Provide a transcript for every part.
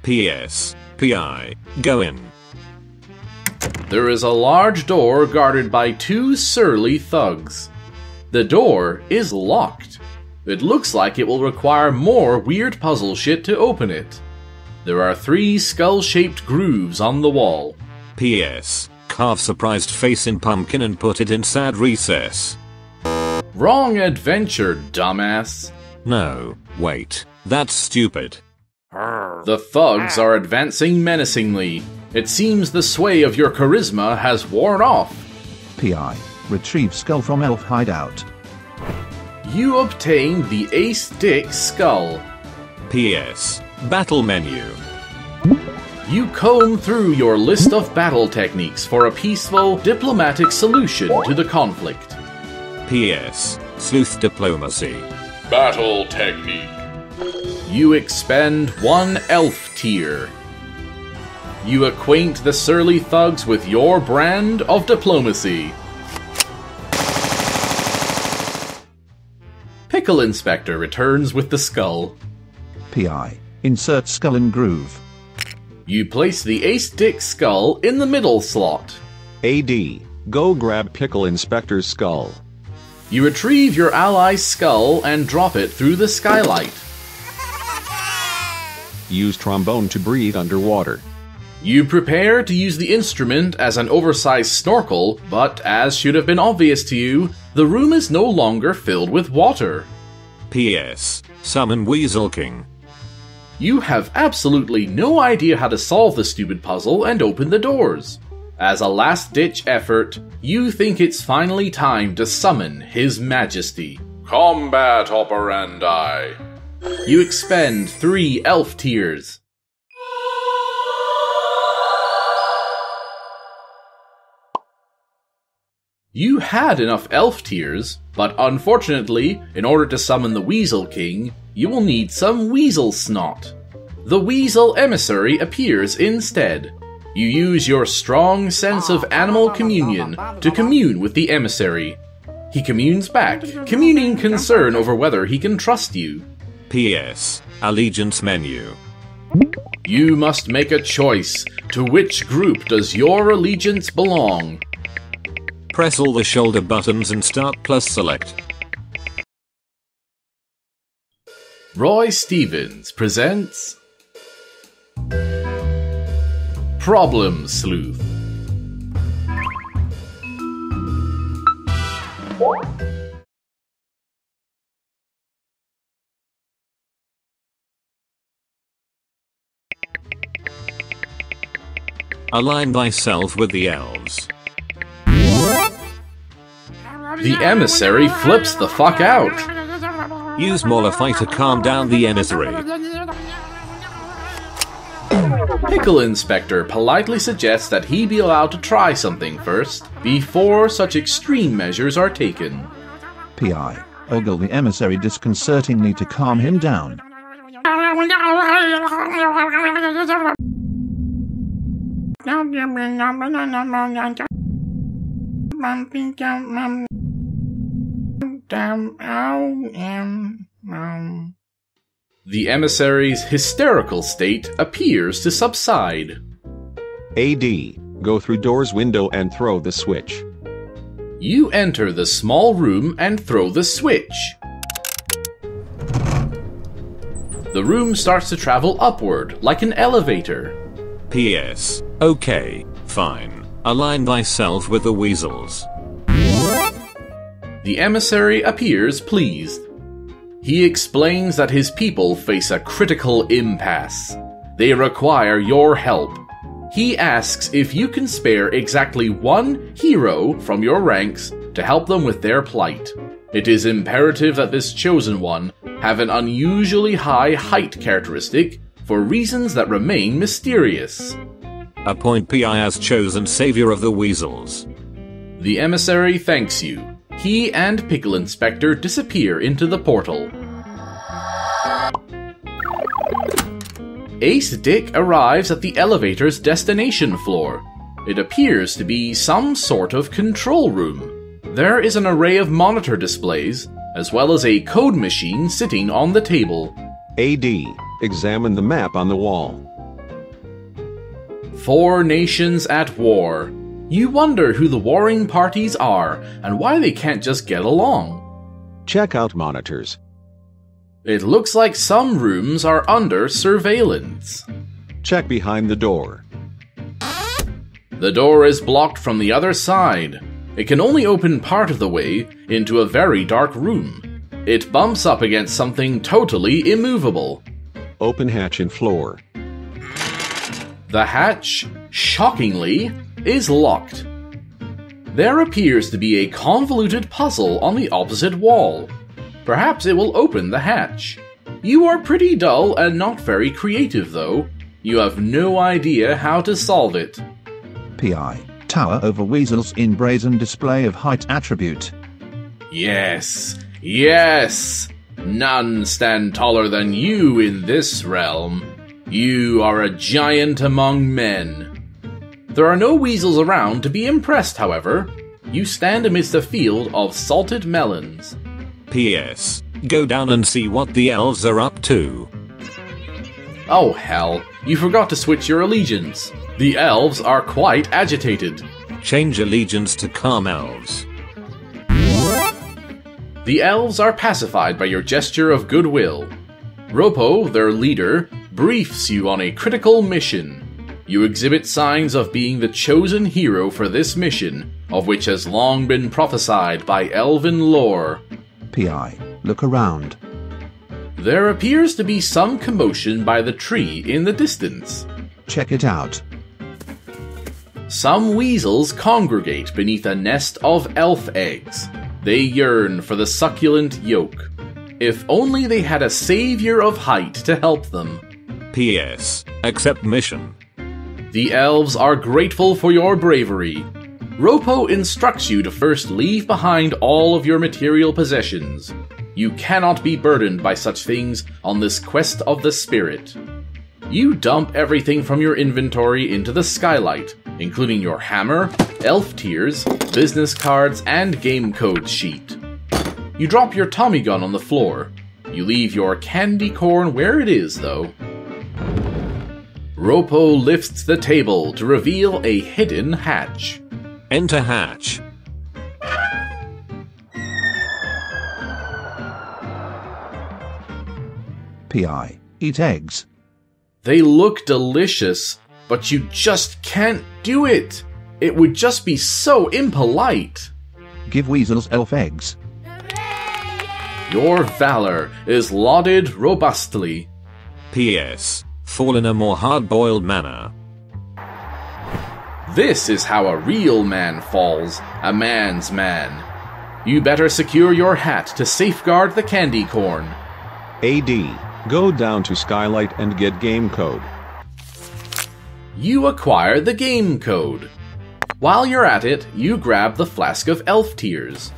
P.S. P.I. Go in. There is a large door guarded by 2 surly thugs. The door is locked. It looks like it will require more weird puzzle shit to open it. There are 3 skull-shaped grooves on the wall. P.S. Carve surprised face in pumpkin and put it in sad recess. Wrong adventure, dumbass. No, wait. That's stupid. The thugs are advancing menacingly. It seems the sway of your charisma has worn off. P.I. Retrieve skull from elf hideout. You obtain the Ace Dick skull. P.S. Battle menu. You comb through your list of battle techniques for a peaceful, diplomatic solution to the conflict. P.S. Sleuth diplomacy. Battle technique. You expend 1 elf tier. You acquaint the surly thugs with your brand of diplomacy. Pickle Inspector returns with the skull. P.I. Insert skull in groove. You place the Ace Dick skull in the middle slot. AD. Go grab Pickle Inspector's skull. You retrieve your ally's skull and drop it through the skylight. Use trombone to breathe underwater. You prepare to use the instrument as an oversized snorkel, but as should have been obvious to you, the room is no longer filled with water. P.S. Summon Weasel King. You have absolutely no idea how to solve the stupid puzzle and open the doors. As a last-ditch effort, you think it's finally time to summon His Majesty. Combat operandi. You expend 3 elf tiers. You had enough elf tiers, but unfortunately, in order to summon the Weasel King, you will need some weasel snot. The weasel emissary appears instead. You use your strong sense of animal communion to commune with the emissary. He communes back, communing concern over whether he can trust you. P.S. Allegiance menu. You must make a choice. To which group does your allegiance belong? Press all the shoulder buttons and start plus select. Roy Stevens presents Problem Sleuth. Align thyself with the elves. The emissary flips the fuck out. Use Mollify to calm down the emissary. Pickle Inspector politely suggests that he be allowed to try something first, before such extreme measures are taken. P.I. Ogle the emissary disconcertingly to calm him down. The emissary's hysterical state appears to subside. AD. Go through door's window and throw the switch. You enter the small room and throw the switch. The room starts to travel upward, like an elevator. P.S. Okay, fine. Align thyself with the weasels. The emissary appears pleased. He explains that his people face a critical impasse. They require your help. He asks if you can spare exactly 1 hero from your ranks to help them with their plight. It is imperative that this chosen one have an unusually high height characteristic for reasons that remain mysterious. Appoint P.I. as chosen savior of the weasels. The emissary thanks you. He and Pickle Inspector disappear into the portal. Ace Dick arrives at the elevator's destination floor. It appears to be some sort of control room. There is an array of monitor displays, as well as a code machine sitting on the table. AD. Examine the map on the wall. 4 nations at war. You wonder who the warring parties are and why they can't just get along. Check out monitors. It looks like some rooms are under surveillance. Check behind the door. The door is blocked from the other side. It can only open part of the way into a very dark room. It bumps up against something totally immovable. Open hatch and floor. The hatch, shockingly, is locked. There appears to be a convoluted puzzle on the opposite wall. Perhaps it will open the hatch. You are pretty dull and not very creative, though. You have no idea how to solve it. PI. Tower over weasels in brazen display of height attribute. Yes, yes! None stand taller than you in this realm. You are a giant among men. There are no weasels around to be impressed, however. You stand amidst a field of salted melons. P.S. Go down and see what the elves are up to. Oh hell, you forgot to switch your allegiance. The elves are quite agitated. Change allegiance to calm elves. The elves are pacified by your gesture of goodwill. Ropo, their leader, briefs you on a critical mission. You exhibit signs of being the chosen hero for this mission, of which has long been prophesied by elven lore. PI. Look around. There appears to be some commotion by the tree in the distance. Check it out. Some weasels congregate beneath a nest of elf eggs. They yearn for the succulent yolk. If only they had a savior of height to help them. P.S. Accept mission. The elves are grateful for your bravery. Ropo instructs you to first leave behind all of your material possessions. You cannot be burdened by such things on this quest of the spirit. You dump everything from your inventory into the skylight, including your hammer, elf tears, business cards, and game code sheet. You drop your Tommy gun on the floor. You leave your candy corn where it is, though. Ropo lifts the table to reveal a hidden hatch. Enter hatch. PI. Eat eggs. They look delicious, but you just can't do it. It would just be so impolite. Give weasels elf eggs. Your valor is lauded robustly. P.S. Fall in a more hard-boiled manner. This is how a real man falls, a man's man. You better secure your hat to safeguard the candy corn. AD. Go down to Skylight and get game code. You acquire the game code. While you're at it, you grab the flask of elf tears.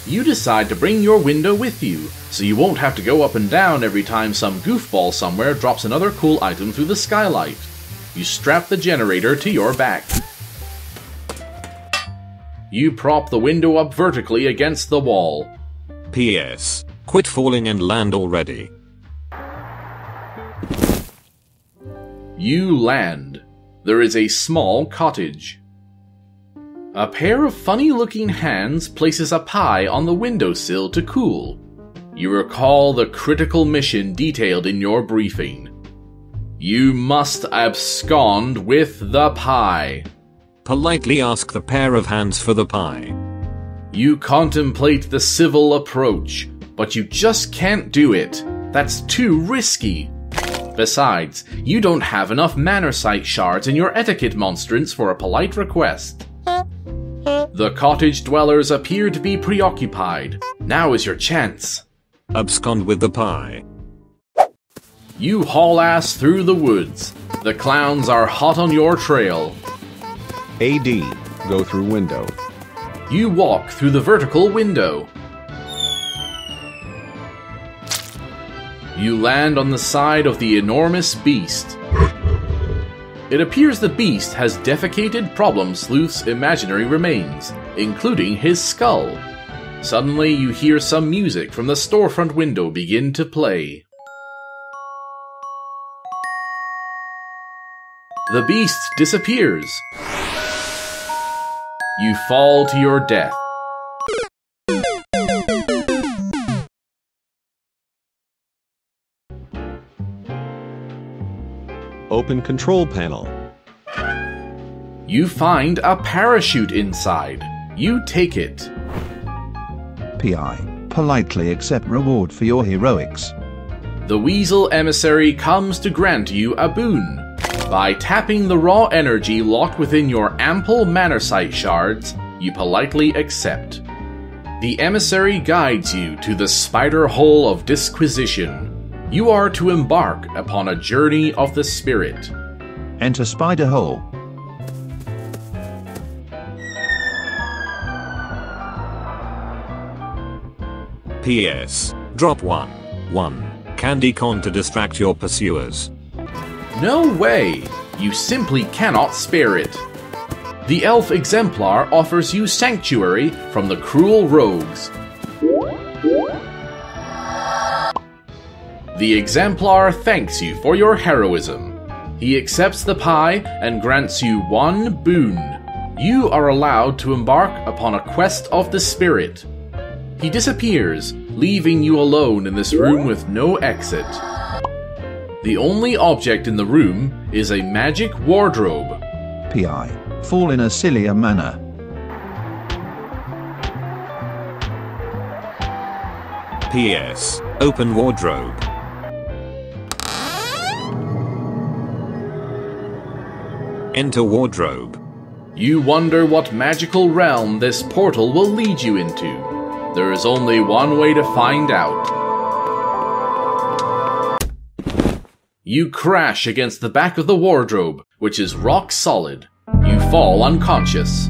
You decide to bring your window with you, so you won't have to go up and down every time some goofball somewhere drops another cool item through the skylight. You strap the generator to your back. You prop the window up vertically against the wall. P.S. Quit falling and land already. You land. There is a small cottage. A pair of funny-looking hands places a pie on the windowsill to cool. You recall the critical mission detailed in your briefing. You must abscond with the pie. Politely ask the pair of hands for the pie. You contemplate the civil approach, but you just can't do it. That's too risky. Besides, you don't have enough manner sight shards in your etiquette monstrance for a polite request. The cottage dwellers appear to be preoccupied. Now is your chance. Abscond with the pie. You haul ass through the woods. The clowns are hot on your trail. AD. Go through window. You walk through the vertical window. You land on the side of the enormous beast. It appears the beast has defecated Problem Sleuth's imaginary remains, including his skull. Suddenly you hear some music from the storefront window begin to play. The beast disappears. You fall to your death. Open control panel. You find a parachute inside. You take it. PI. Politely accept reward for your heroics. The weasel emissary comes to grant you a boon. By tapping the raw energy locked within your ample mannersite shards, you politely accept. The emissary guides you to the spider hole of disquisition. You are to embark upon a journey of the spirit. Enter spider hole. P.S. Drop 1 candy corn to distract your pursuers. No way! You simply cannot spare it. The elf exemplar offers you sanctuary from the cruel rogues. The exemplar thanks you for your heroism. He accepts the pie and grants you one boon. You are allowed to embark upon a quest of the spirit. He disappears, leaving you alone in this room with no exit. The only object in the room is a magic wardrobe. PI. Fall in a sillier manner. P.S. Open wardrobe. Enter wardrobe. You wonder what magical realm this portal will lead you into. There is only one way to find out. You crash against the back of the wardrobe, which is rock solid. You fall unconscious.